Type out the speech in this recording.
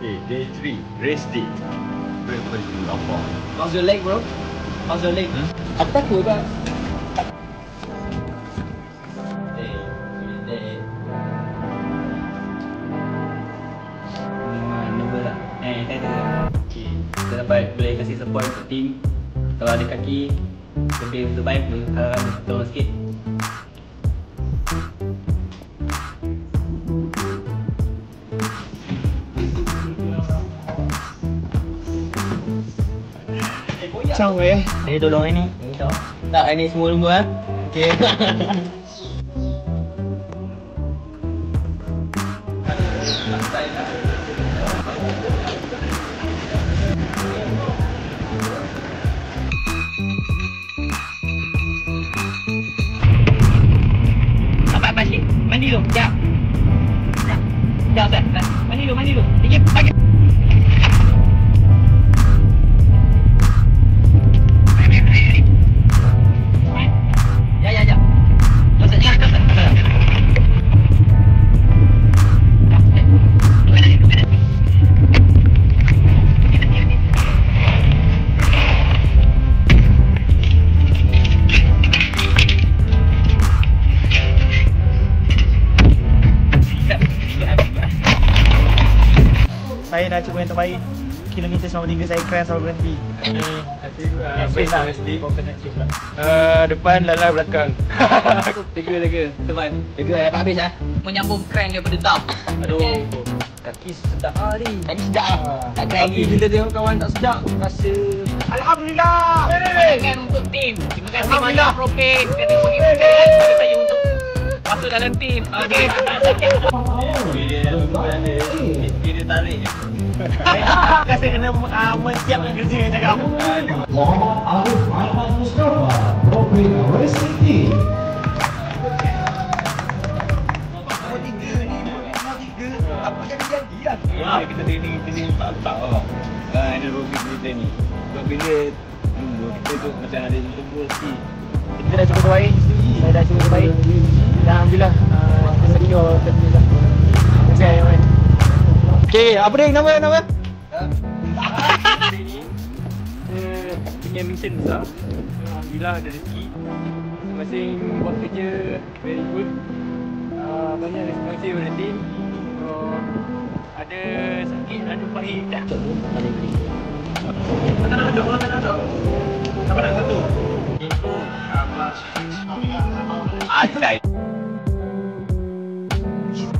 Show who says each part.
Speaker 1: Okay, day 3, race day. Breakfast dulu lapar.
Speaker 2: How's your leg, bro? How's your leg? Aku takut kan? Nervous lah. Okay. Kita dapat boleh kasih support untuk team. Kalau ada kaki, lebih survive, harap tolong sikit.
Speaker 3: Cang weh.
Speaker 2: Saya tolong ini. Tak, ini semua tunggu ah. Okey. Abang balik. Mandi dulu. Jap. Jap. Mandi dulu. Sikit pagi.
Speaker 3: Saya dah cuba yang terbaik. Kilometer 93 saya crash selalu berhenti.
Speaker 1: Depan, lalang, belakang.
Speaker 2: Tiga. Teman. Tiga habis ah. Menyambung crank daripada top.
Speaker 1: Aduh, kaki sedap ni.
Speaker 2: Tadi sedap. Tak crank
Speaker 1: Tapi
Speaker 2: lagi.
Speaker 1: bila tengok kawan tak sedap, rasa Alhamdulillah.
Speaker 2: Kan untuk tim. Terima kasih banyak Propet kerana mengingatkan kepada saya untuk masuk dalam tim. Okey.
Speaker 1: Dia tarik.
Speaker 3: Rasa kena mensiapkan kerja yang cakap.
Speaker 4: Muhammad Arif Ahmad Mustafa, Prophet Racing Team.
Speaker 1: Apa jadi lah. Kita training tak lah. Ini rugby kita ni. Sebab bila kita tu macam ada tunggu sikit.
Speaker 3: Kita dah cuba terbaik. Saya dah cuba terbaik. Dan alhamdulillah kita secure terbaik lah. Terima kasih Aiman. Okay, apa dia nama?
Speaker 1: Hari ni kita punya mission besar. Alhamdulillah ada rezeki. Masing-masing buat kerja very good. Banyak responsif pada team. Ada sakit, ada pahit. Tak nak duduk. Siapa nak satu? Itu Asai.